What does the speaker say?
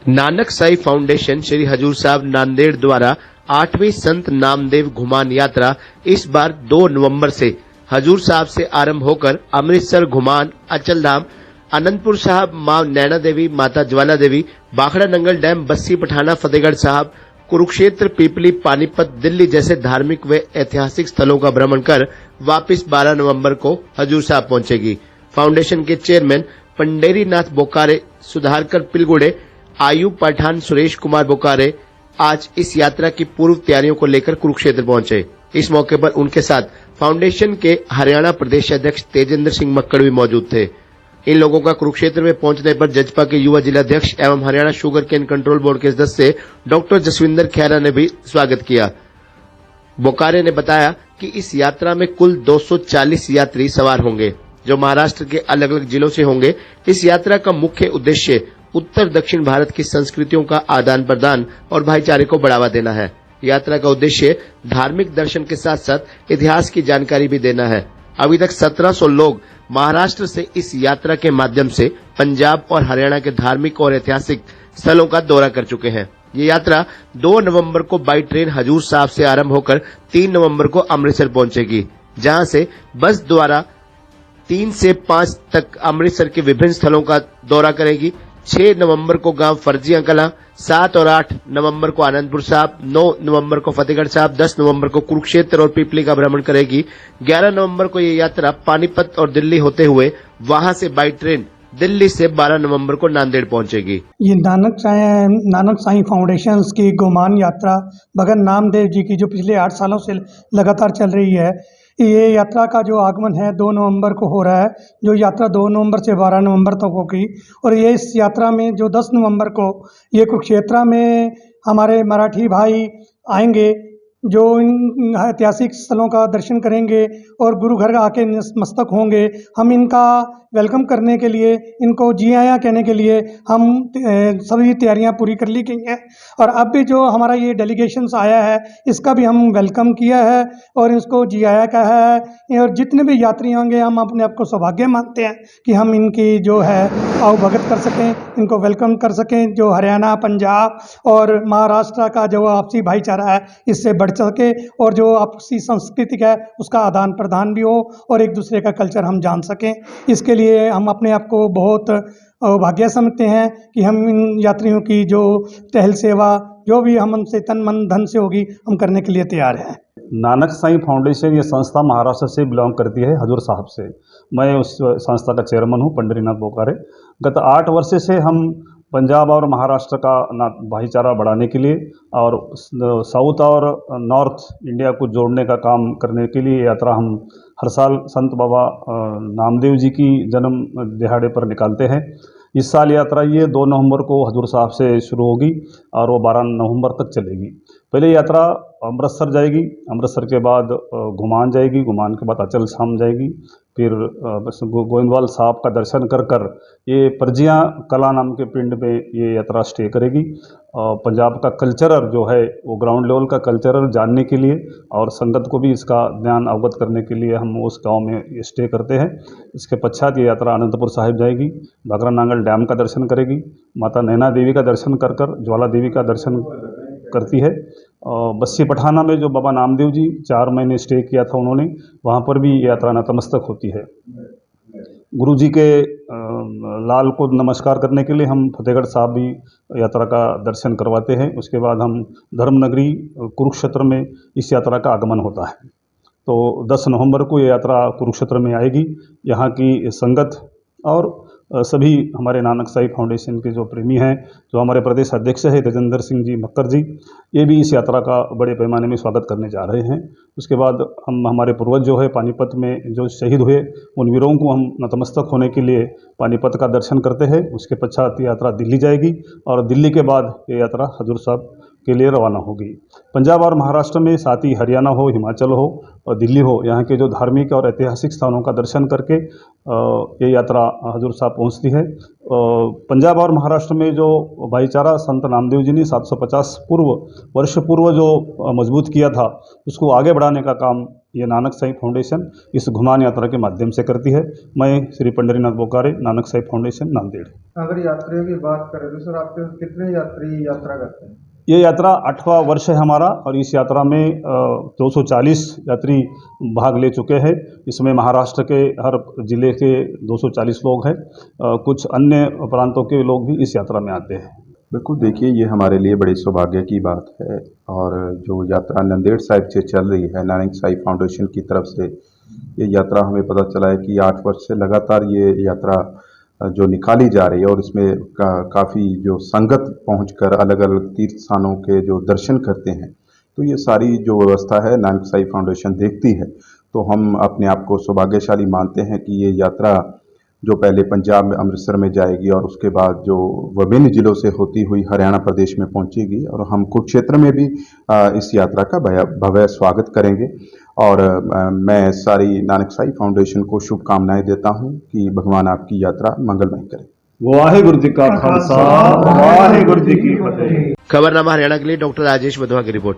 Nanak Sai foundation Shri हजूर साहब नांदेड़ द्वारा 8वीं संत नामदेव घुमान यात्रा इस बार 2 नवंबर से हजूर साहब से आरंभ होकर अमृतसर, घुमान, अचलधाम, अनंतपुर साहब, मां नैना देवी, माता ज्वाला देवी, बाखड़ा नंगल डैम, बस्सी पठाना, फतेहगढ़ साहब, कुरुक्षेत्र, पीपली, पानीपत, दिल्ली जैसे धार्मिक व ऐतिहासिक स्थलों का भ्रमण कर वापस 12 नवंबर को हजूर साहब पहुंचेगी। फाउंडेशन के चेयरमैन पंडेरी नाथ बोकारे, सुधाकर पिलगुड़े, आयुब पठान, सुरेश कुमार बोकारे आज इस यात्रा की पूर्व तैयारियों को लेकर कुरुक्षेत्र पहुंचे। इस मौके पर उनके साथ फाउंडेशन के हरियाणा प्रदेश अध्यक्ष तेजेंद्र सिंह मक्कड़ भी मौजूद थे। इन लोगों का कुरुक्षेत्र में पहुंचने पर जजपा के युवा जिलाध्यक्ष एवं Haryana sugarcane control board के सदस्य डॉक्टर जसविंदर खैरा ने भी स्वागत किया। बोकारे ने बताया कि इस यात्रा में कुल 240 यात्री सवार होंगे, जो महाराष्ट्र के अलग अलग जिलों से होंगे। इस यात्रा का मुख्य उद्देश्य उत्तर दक्षिण भारत की संस्कृतियों का आदान प्रदान और भाईचारे को बढ़ावा देना है। यात्रा का उद्देश्य धार्मिक दर्शन के साथ साथ इतिहास की जानकारी भी देना है। अभी तक 1700 लोग महाराष्ट्र से इस यात्रा के माध्यम से पंजाब और हरियाणा के धार्मिक और ऐतिहासिक स्थलों का दौरा कर चुके हैं। ये यात्रा 2 नवंबर को बाई ट्रेन हजूर साहब से आरंभ होकर 3 नवंबर को अमृतसर पहुंचेगी, जहां से बस द्वारा 3 से 5 तक अमृतसर के विभिन्न स्थलों का दौरा करेगी। 6 नवंबर को गांव फर्जियां कलां, 7 और 8 नवंबर को आनंदपुर साहब, 9 नवंबर को फतेहगढ़ साहब, 10 नवंबर को कुरुक्षेत्र और पीपली का भ्रमण करेगी। 11 नवंबर को ये यात्रा पानीपत और दिल्ली होते हुए वहां से बाई ट्रेन दिल्ली से 12 नवंबर को नांदेड़ पहुंचेगी। ये नानक साई फाउंडेशन की गोमान यात्रा भगत नामदेव जी की जो पिछले 8 सालों से लगातार चल रही है, ये यात्रा का जो आगमन है 2 नवंबर को हो रहा है। जो यात्रा 2 नवंबर से 12 नवंबर तक होगी और ये इस यात्रा में जो 10 नवंबर को ये कुरुक्षेत्र में हमारे मराठी भाई आएंगे, जो इन ऐतिहासिक स्थलों का दर्शन करेंगे और गुरु घर आके नतमस्तक होंगे। हम इनका वेलकम करने के लिए, इनको जी आया कहने के लिए हम सभी तैयारियां पूरी कर ली गई हैं। और अब भी जो हमारा ये डेलीगेशंस आया है, इसका भी हम वेलकम किया है और इसको जी आया कहा है। और जितने भी यात्री होंगे, हम अपने आप को सौभाग्य मानते हैं कि हम इनकी जो है आवभगत कर सकें, इनको वेलकम कर सकें। जो हरियाणा, पंजाब और महाराष्ट्र का जो आपसी भाईचारा है, इससे बढ़ सके और जो आपसी सांस्कृतिक है उसका आदान प्रदान भी हो और एक दूसरे का कल्चर हम जान सकें। इसके लिए हम अपने आप को बहुत भाग्य समझते हैं कि हम इन यात्रियों की जो टहल सेवा जो भी हमसे तन मन धन से होगी, हम करने के लिए तैयार हैं। नानक साई फाउंडेशन ये संस्था महाराष्ट्र से बिलोंग करती है, हजूर साहब से। मैं उस संस्था का चेयरमैन हूँ, पंडेरी नाथ बोकारे। गत 8 वर्ष से हम पंजाब और महाराष्ट्र का भाईचारा बढ़ाने के लिए और साउथ और नॉर्थ इंडिया को जोड़ने का काम करने के लिए यात्रा हम हर साल संत बाबा नामदेव जी की जन्म दिहाड़े पर निकालते हैं। इस साल यात्रा ये 2 नवंबर को हजूर साहब से शुरू होगी और वो 12 नवंबर तक चलेगी। पहले यात्रा अमृतसर जाएगी, अमृतसर के बाद घुमान जाएगी, घुमान के बाद अचलधाम जाएगी, फिर गोविंदवाल साहब का दर्शन कर कर ये परजियां कला नाम के पिंड में ये यात्रा स्टे करेगी। पंजाब का कल्चरल जो है वो ग्राउंड लेवल का कल्चरल जानने के लिए और संगत को भी इसका ज्ञान अवगत करने के लिए हम उस गांव में स्टे करते हैं। इसके पश्चात ये यात्रा अनंतपुर साहिब जाएगी, बाखड़ा नांगल डैम का दर्शन करेगी, माता नैना देवी का दर्शन कर कर ज्वाला देवी का दर्शन करती है। बस्सी पठाना में जो बाबा नामदेव जी 4 महीने स्टे किया था उन्होंने, वहाँ पर भी यात्रा नतमस्तक होती है। गुरु जी के लाल को नमस्कार करने के लिए हम फतेहगढ़ साहब भी यात्रा का दर्शन करवाते हैं। उसके बाद हम धर्मनगरी कुरुक्षेत्र में इस यात्रा का आगमन होता है। तो 10 नवंबर को ये यात्रा कुरुक्षेत्र में आएगी। यहाँ की संगत और सभी हमारे नानक साई फाउंडेशन के जो प्रेमी हैं, जो हमारे प्रदेश अध्यक्ष है तेजेंद्र सिंह जी मक्कर जी, ये भी इस यात्रा का बड़े पैमाने में स्वागत करने जा रहे हैं। उसके बाद हम हमारे पूर्वज जो है पानीपत में जो शहीद हुए, उन वीरों को हम नतमस्तक होने के लिए पानीपत का दर्शन करते हैं। उसके पश्चात यात्रा दिल्ली जाएगी और दिल्ली के बाद ये यात्रा हजूर साहब के लिए रवाना होगी। पंजाब और महाराष्ट्र में साथ ही हरियाणा हो, हिमाचल हो और दिल्ली हो, यहाँ के जो धार्मिक और ऐतिहासिक स्थानों का दर्शन करके ये यात्रा हजूर साहब पहुँचती है। पंजाब और महाराष्ट्र में जो भाईचारा संत नामदेव जी ने 750 वर्ष पूर्व जो मजबूत किया था, उसको आगे बढ़ाने का काम ये नानक साई फाउंडेशन इस घुमान यात्रा के माध्यम से करती है। मैं श्री पंडरीनाथ बोकारे, नानक साई फाउंडेशन, नांदेड़। अगर यात्रियों की बात करें तो सर आपके कितने यात्री यात्रा करते हैं? ये यात्रा 8वां वर्ष है हमारा और इस यात्रा में 240 यात्री भाग ले चुके हैं। इसमें महाराष्ट्र के हर जिले के 240 लोग हैं। कुछ अन्य प्रांतों के लोग भी इस यात्रा में आते हैं। बिल्कुल, देखिए ये हमारे लिए बड़ी सौभाग्य की बात है और जो यात्रा नांदेड़ साहिब से चल रही है नानक साई फाउंडेशन की तरफ से, ये यात्रा हमें पता चला है कि 8 वर्ष से लगातार ये यात्रा जो निकाली जा रही है और इसमें काफ़ी जो संगत पहुंचकर अलग अलग तीर्थ स्थानों के जो दर्शन करते हैं, तो ये सारी जो व्यवस्था है नानक साई फाउंडेशन देखती है। तो हम अपने आप को सौभाग्यशाली मानते हैं कि ये यात्रा जो पहले पंजाब में अमृतसर में जाएगी और उसके बाद जो विभिन्न जिलों से होती हुई हरियाणा प्रदेश में पहुंचेगी और हम कुरुक्षेत्र में भी इस यात्रा का भव्य स्वागत करेंगे। और मैं सारी नानक साई फाउंडेशन को शुभकामनाएं देता हूं कि भगवान आपकी यात्रा मंगलमय करे। वाहिगुरु जी का खालसा, वाहिगुरु जी की फतेह। खबरनामा हरियाणा के लिए डॉक्टर राजेश वधवा की रिपोर्ट।